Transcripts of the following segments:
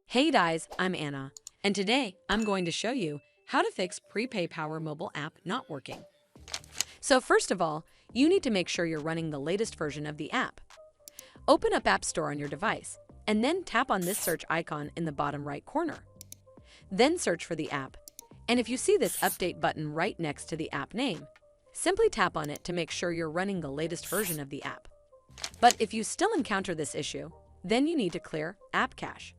Hey guys, I'm Anna, and today I'm going to show you how to fix PrePayPower mobile app not working. So first of all, you need to make sure you're running the latest version of the app. Open up App Store on your device, and then tap on this search icon in the bottom right corner. Then search for the app, and if you see this update button right next to the app name, simply tap on it to make sure you're running the latest version of the app. But if you still encounter this issue, then you need to clear App Cache.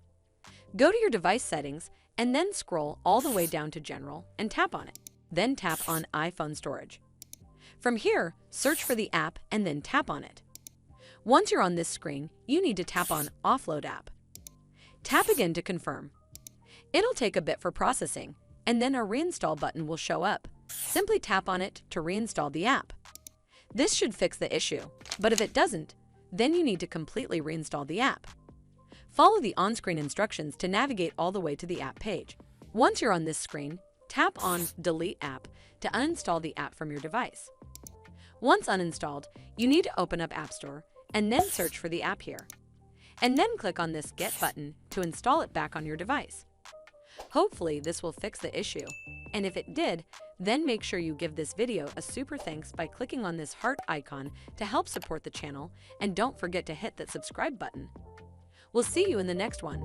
Go to your device settings and then scroll all the way down to General and tap on it. Then tap on iPhone Storage. From here, search for the app and then tap on it. Once you're on this screen, you need to tap on Offload App. Tap again to confirm. It'll take a bit for processing, and then a Reinstall button will show up. Simply tap on it to reinstall the app. This should fix the issue, but if it doesn't, then you need to completely reinstall the app. Follow the on-screen instructions to navigate all the way to the app page. Once you're on this screen, tap on Delete App to uninstall the app from your device. Once uninstalled, you need to open up App Store and then search for the app here. And then click on this Get button to install it back on your device. Hopefully this will fix the issue, and if it did, then make sure you give this video a super thanks by clicking on this heart icon to help support the channel, and don't forget to hit that subscribe button. We'll see you in the next one.